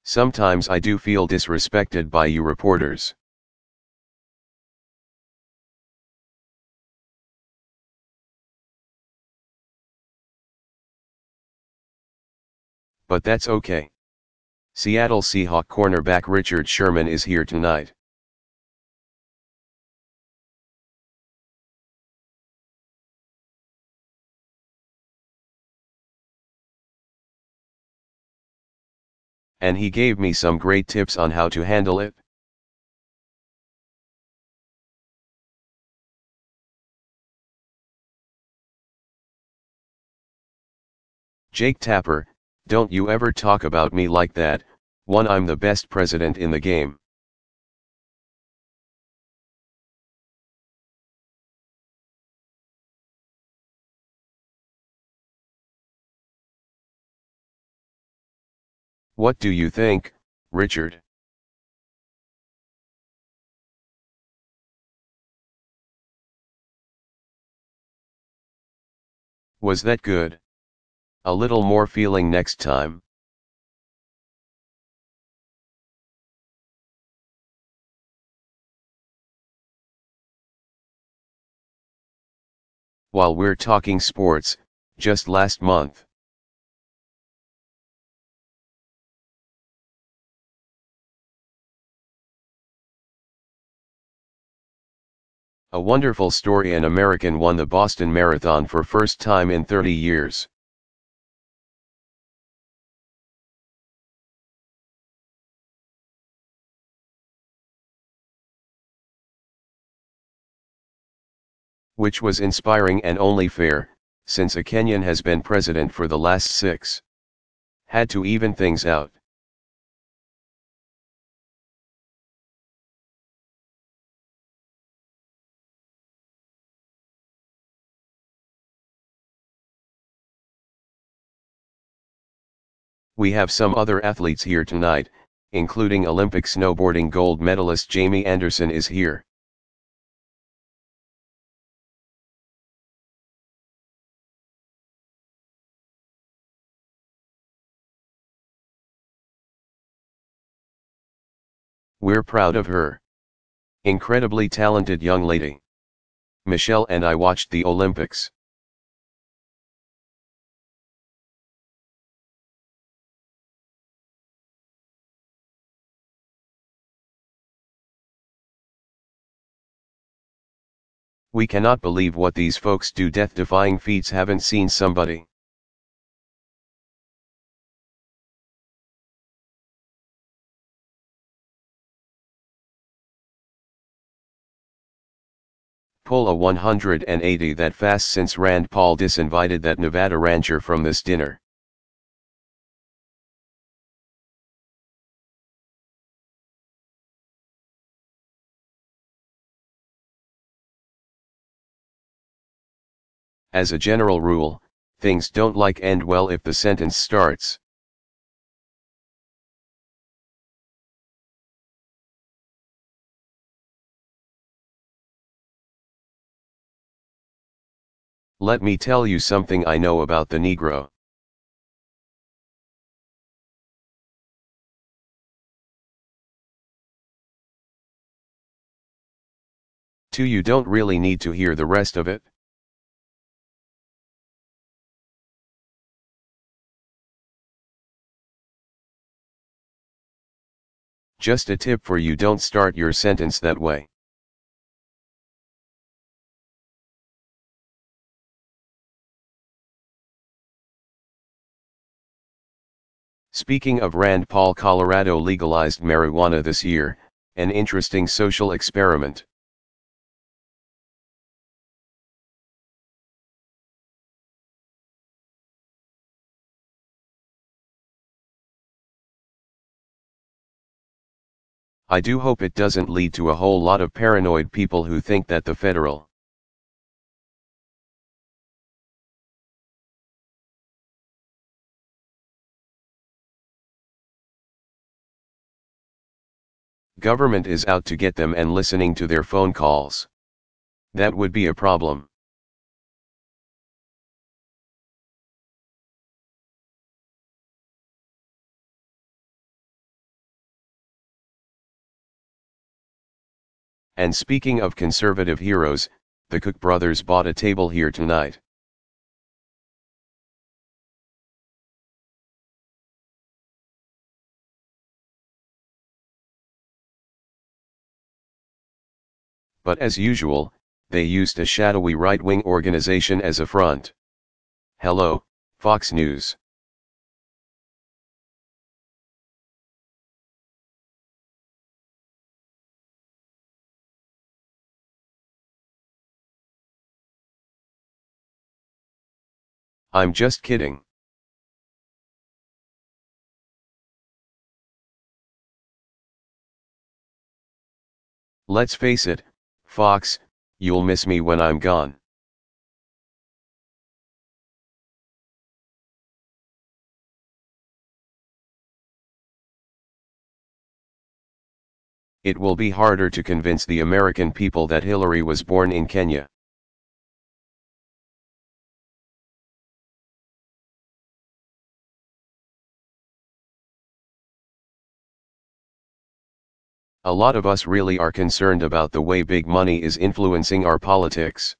Sometimes I do feel disrespected by you reporters. But that's okay. Seattle Seahawk cornerback Richard Sherman is here tonight. And he gave me some great tips on how to handle it. Jake Tapper, don't you ever talk about me like that. One, I'm the best president in the game. What do you think, Richard? Was that good? A little more feeling next time. While we're talking sports, just last month, a wonderful story: an American won the Boston Marathon for first time in 30 years. Which was inspiring and only fair, since a Kenyan has been president for the last 6. Had to even things out. We have some other athletes here tonight, including Olympic snowboarding gold medalist Jamie Anderson is here. We're proud of her. Incredibly talented young lady. Michelle and I watched the Olympics. We cannot believe what these folks do, death-defying feats. Haven't seen somebody. Pull a 180 that fast since Rand Paul disinvited that Nevada rancher from this dinner. As a general rule, things don't end well if the sentence starts. Let me tell you something I know about the Negro. Two, you don't really need to hear the rest of it. Just a tip for you: don't start your sentence that way. Speaking of Rand Paul, Colorado legalized marijuana this year, an interesting social experiment. I do hope it doesn't lead to a whole lot of paranoid people who think that the federal government is out to get them and listening to their phone calls. That would be a problem. And speaking of conservative heroes, the Cook brothers bought a table here tonight. But as usual, they used a shadowy right-wing organization as a front. Hello, Fox News. I'm just kidding. Let's face it, Fox, you'll miss me when I'm gone. It will be harder to convince the American people that Hillary was born in Kenya. A lot of us really are concerned about the way big money is influencing our politics.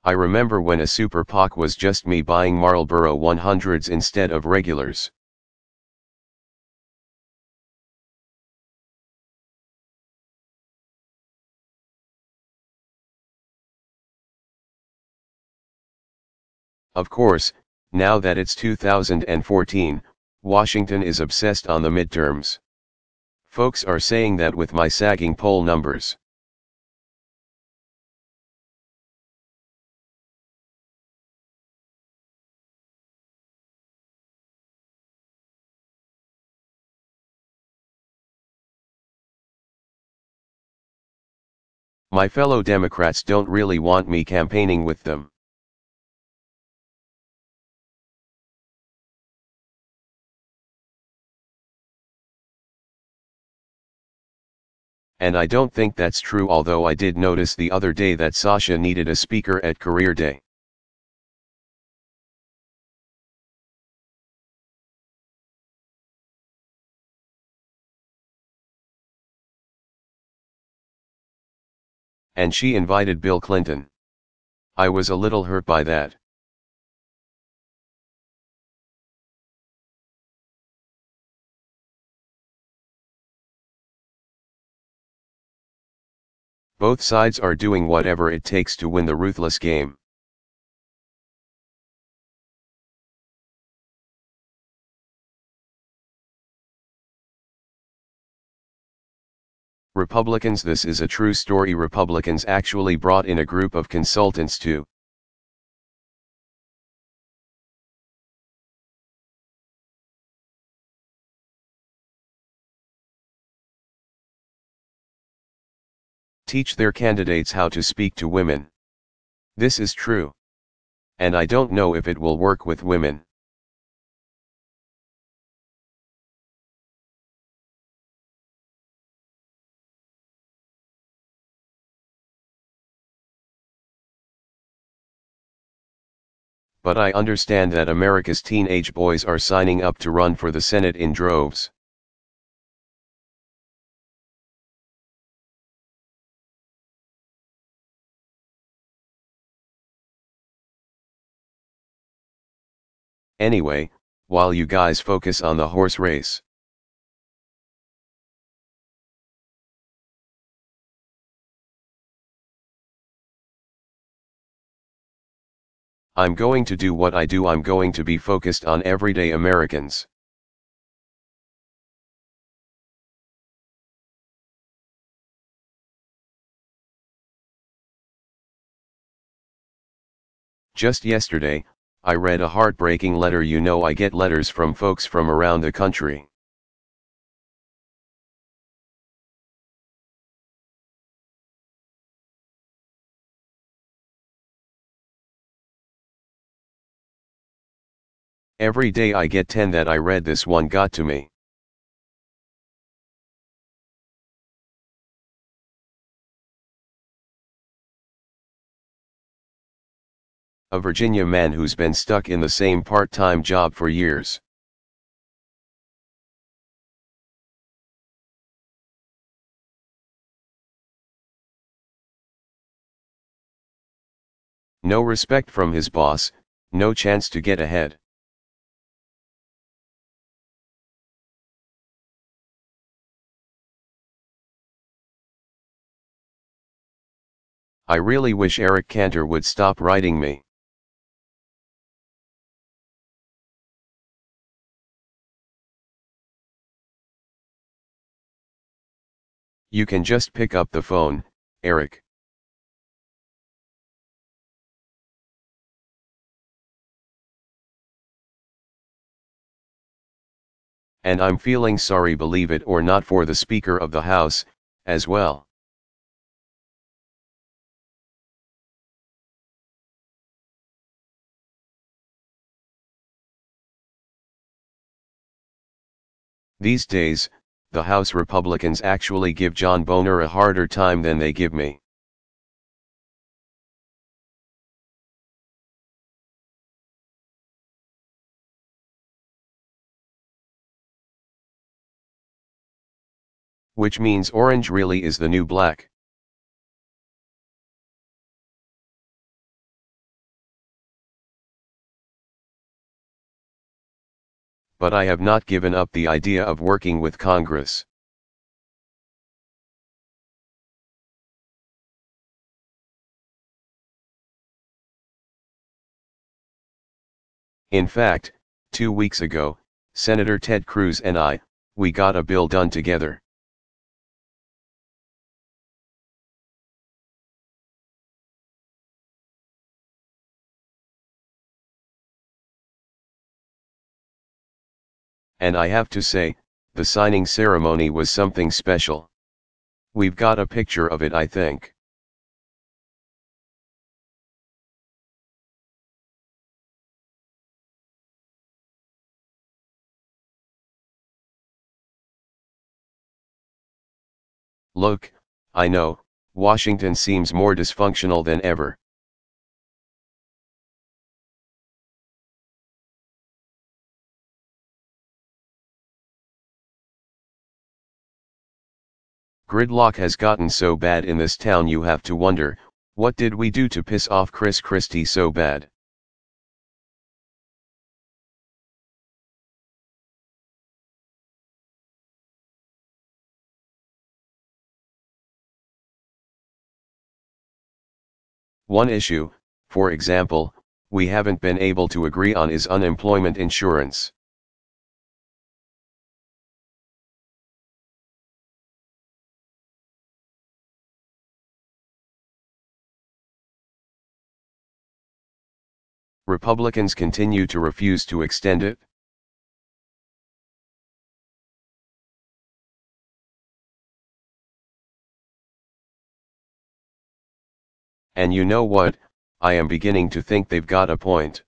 I remember when a super PAC was just me buying Marlboro 100s instead of regulars. Of course, now that it's 2014, Washington is obsessed on the midterms. Folks are saying that with my sagging poll numbers. My fellow Democrats don't really want me campaigning with them. And I don't think that's true, although I did notice the other day that Sasha needed a speaker at Career Day. And she invited Bill Clinton. I was a little hurt by that. Both sides are doing whatever it takes to win the ruthless game. Republicans, this is a true story. Republicans actually brought in a group of consultants to teach their candidates how to speak to women. This is true. And I don't know if it will work with women. But I understand that America's teenage boys are signing up to run for the Senate in droves. Anyway, while you guys focus on the horse race, I'm going to do what I do. I'm going to be focused on everyday Americans. Just yesterday, I read a heartbreaking letter. You know, I get letters from folks from around the country. Every day I get 10 that I read this one got to me. a Virginia man who's been stuck in the same part-time job for years. No respect from his boss, no chance to get ahead. I really wish Eric Cantor would stop writing me. You can just pick up the phone, Eric. And I'm feeling sorry, believe it or not, for the Speaker of the House, as well. These days, the House Republicans actually give John Boehner a harder time than they give me. Which means orange really is the new black. But I have not given up the idea of working with Congress. In fact, 2 weeks ago, Senator Ted Cruz and we got a bill done together. And I have to say, the signing ceremony was something special. We've got a picture of it, I think. Look, I know, Washington seems more dysfunctional than ever. Gridlock has gotten so bad in this town, you have to wonder, what did we do to piss off Chris Christie so bad? One issue, for example, we haven't been able to agree on is unemployment insurance. Republicans continue to refuse to extend it. And you know what, I am beginning to think they've got a point.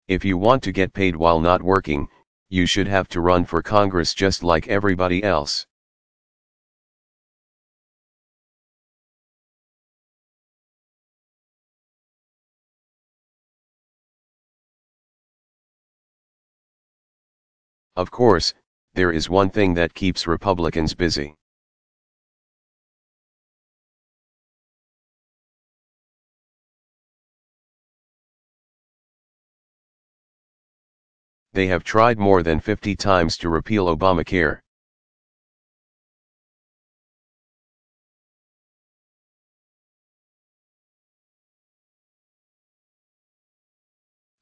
If you want to get paid while not working, you should have to run for Congress just like everybody else. Of course, there is one thing that keeps Republicans busy. They have tried more than 50 times to repeal Obamacare.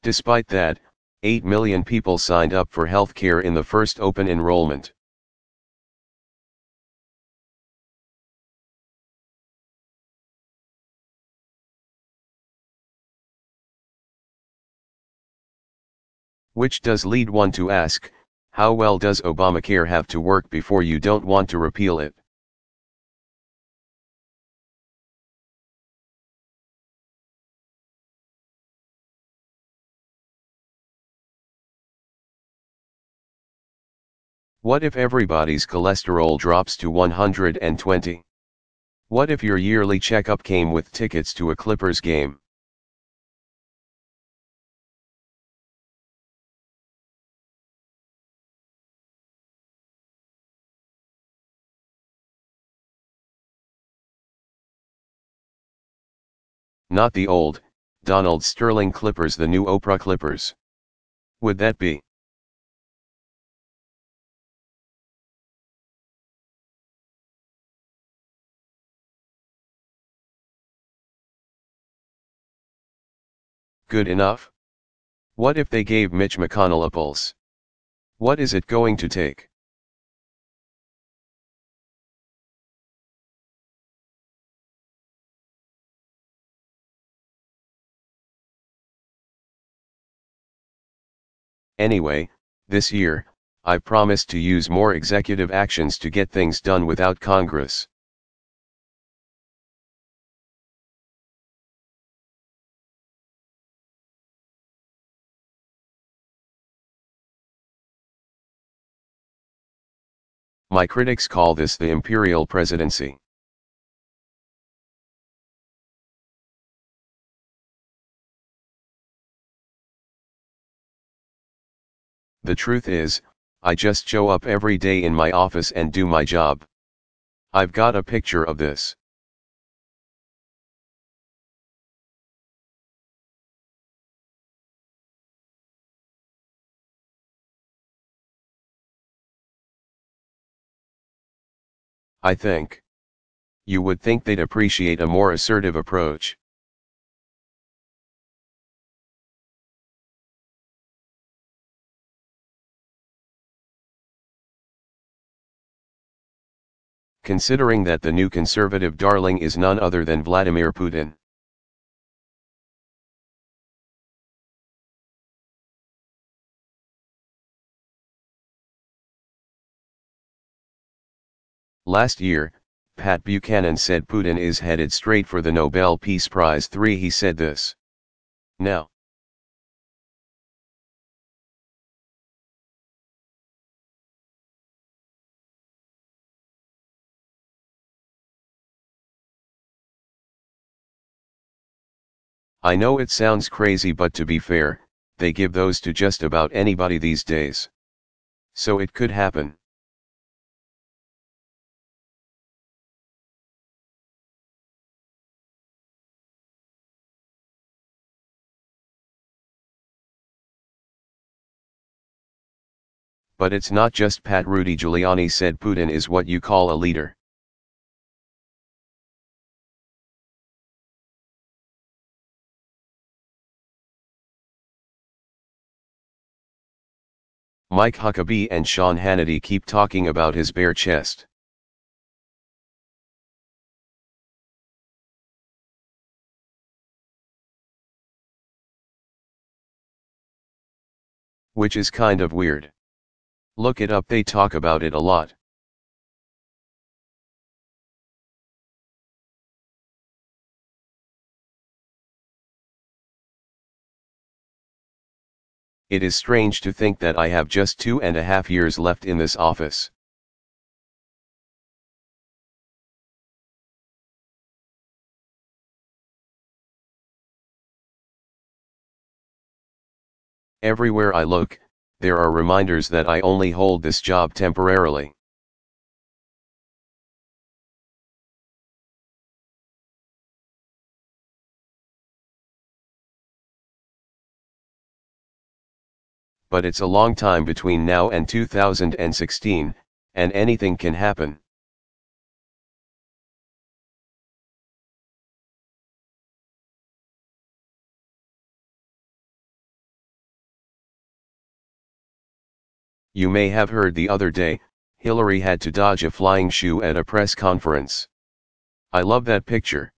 Despite that, 8 million people signed up for health care in the first open enrollment. Which does lead one to ask, how well does Obamacare have to work before you don't want to repeal it? What if everybody's cholesterol drops to 120? What if your yearly checkup came with tickets to a Clippers game? Not the old, Donald Sterling Clippers, the new Oprah Clippers. Would that be? Good enough? What if they gave Mitch McConnell a pulse? What is it going to take? Anyway, this year, I promised to use more executive actions to get things done without Congress. My critics call this the imperial presidency. The truth is, I just show up every day in my office and do my job. I've got a picture of this. I think. You would think they'd appreciate a more assertive approach. Considering that the new conservative darling is none other than Vladimir Putin. Last year, Pat Buchanan said Putin is headed straight for the Nobel Peace Prize. He said this. Now. I know it sounds crazy, but to be fair, they give those to just about anybody these days. So it could happen. But it's not just Pat. Rudy Giuliani said Putin is what you call a leader. Mike Huckabee and Sean Hannity keep talking about his bare chest. Which is kind of weird. Look it up, they talk about it a lot. It is strange to think that I have just 2.5 years left in this office. Everywhere I look, there are reminders that I only hold this job temporarily. But it's a long time between now and 2016, and anything can happen. You may have heard the other day, Hillary had to dodge a flying shoe at a press conference. I love that picture.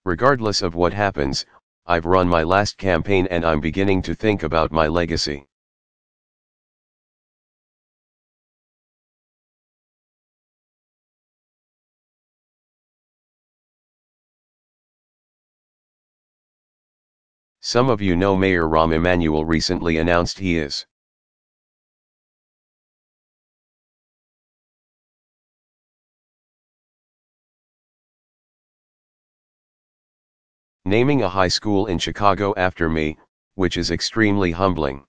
Regardless of what happens, I've run my last campaign and I'm beginning to think about my legacy. Some of you know Mayor Rahm Emanuel recently announced he is naming a high school in Chicago after me, which is extremely humbling.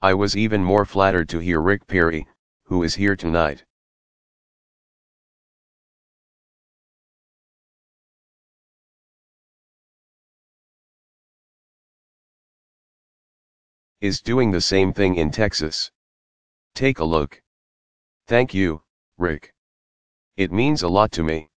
I was even more flattered to hear Rick Perry, who is here tonight, is doing the same thing in Texas. Take a look. Thank you, Rick. It means a lot to me.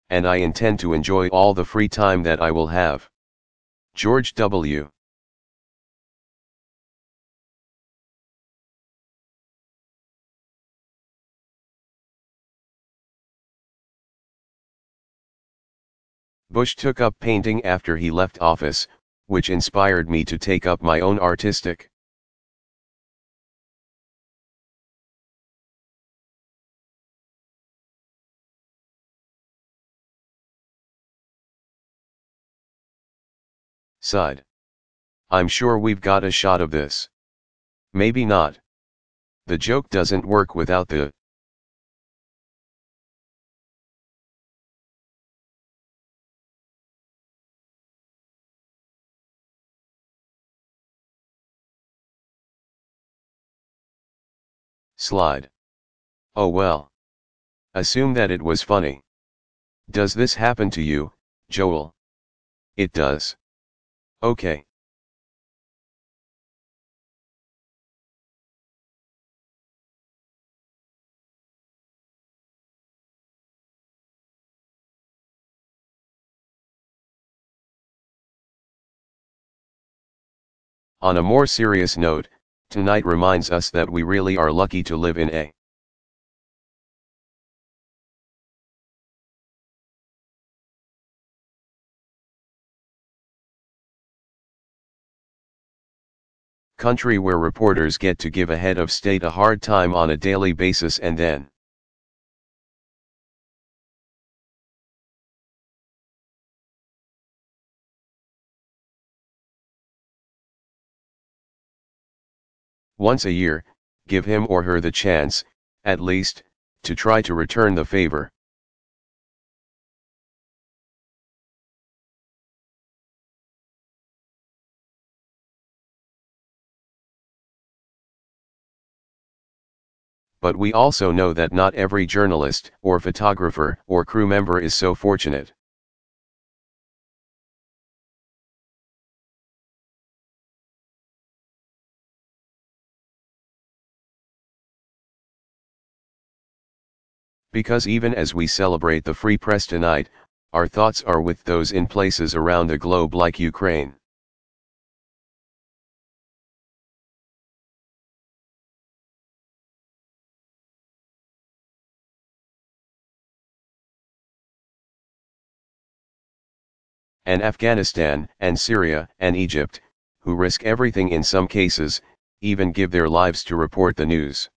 And I intend to enjoy all the free time that I will have. George W. Bush took up painting after he left office, which inspired me to take up my own artistic side. I'm sure we've got a shot of this. Maybe not. The joke doesn't work without the slide. Oh well. Assume that it was funny. Does this happen to you, Joel? It does. Okay. On a more serious note, tonight reminds us that we really are lucky to live in a country where reporters get to give a head of state a hard time on a daily basis and then once a year, give him or her the chance, at least, to try to return the favor. But we also know that not every journalist, or photographer, or crew member is so fortunate. Because even as we celebrate the free press tonight, our thoughts are with those in places around the globe like Ukraine. And Afghanistan, and Syria, and Egypt, who risk everything in some cases, even give their lives to report the news.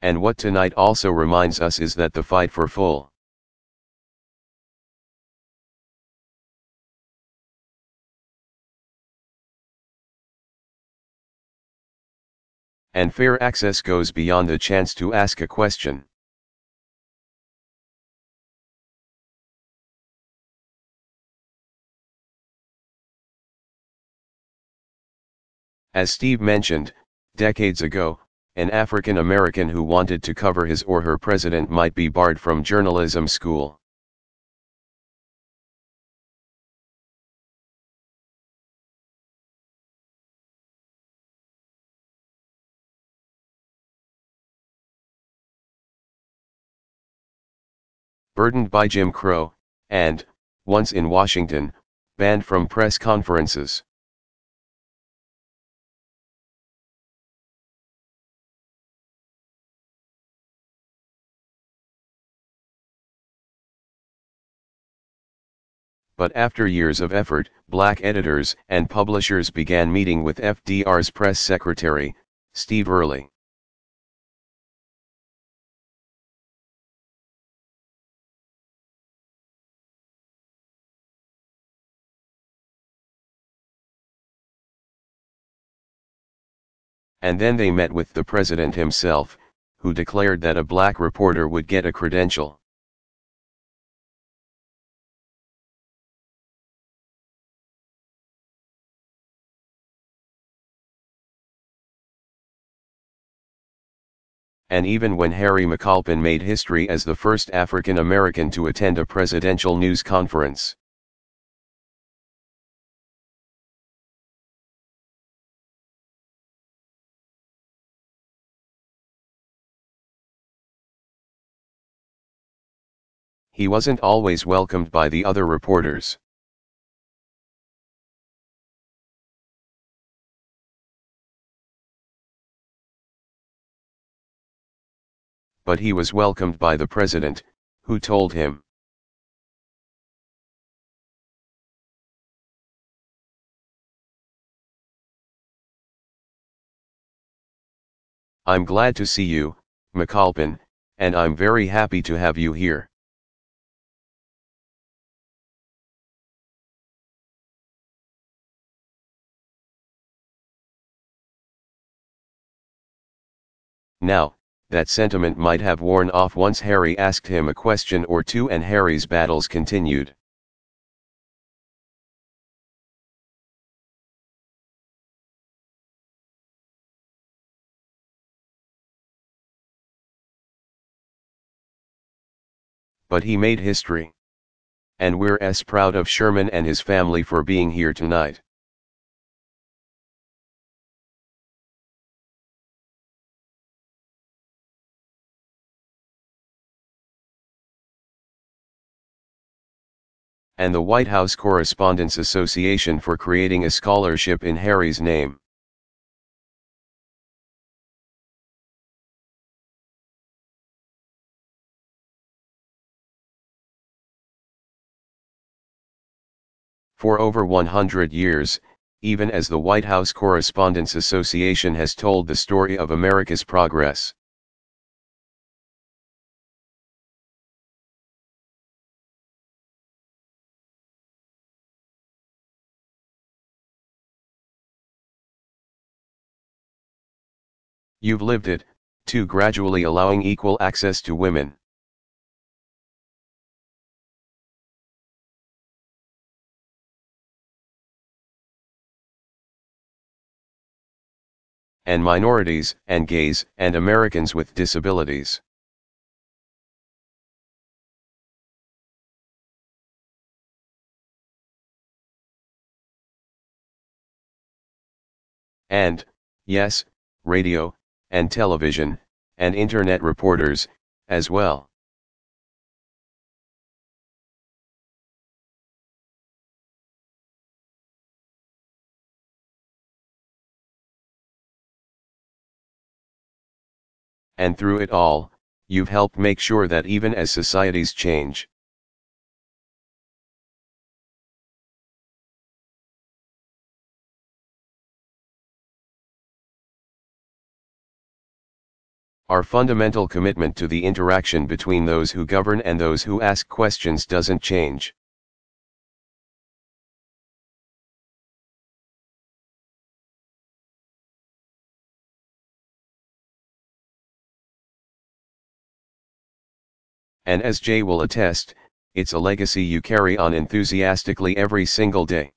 And what tonight also reminds us is that the fight for full and fair access goes beyond the chance to ask a question. As Steve mentioned, decades ago, an African American who wanted to cover his or her president might be barred from journalism school. burdened by Jim Crow, and, once in Washington, banned from press conferences. But after years of effort, black editors and publishers began meeting with FDR's press secretary, Steve Early. And then they met with the president himself, who declared that a black reporter would get a credential. And even when Harry McAlpin made history as the first African American to attend a presidential news conference. He wasn't always welcomed by the other reporters. But he was welcomed by the president, who told him, "I'm glad to see you, McAlpin, and I'm very happy to have you here." Now, that sentiment might have worn off once Harry asked him a question or two and Harry's battles continued. But he made history. And we're as proud of Sherman and his family for being here tonight. And the White House Correspondents Association for creating a scholarship in Harry's name. For over 100 years, even as the White House Correspondents Association has told the story of America's progress. You've lived it, too, gradually allowing equal access to women. And minorities, and gays, and Americans with disabilities. And, yes, radio, and television, and internet reporters, as well. And through it all, you've helped make sure that even as societies change, our fundamental commitment to the interaction between those who govern and those who ask questions doesn't change. And as Jay will attest, it's a legacy you carry on enthusiastically every single day.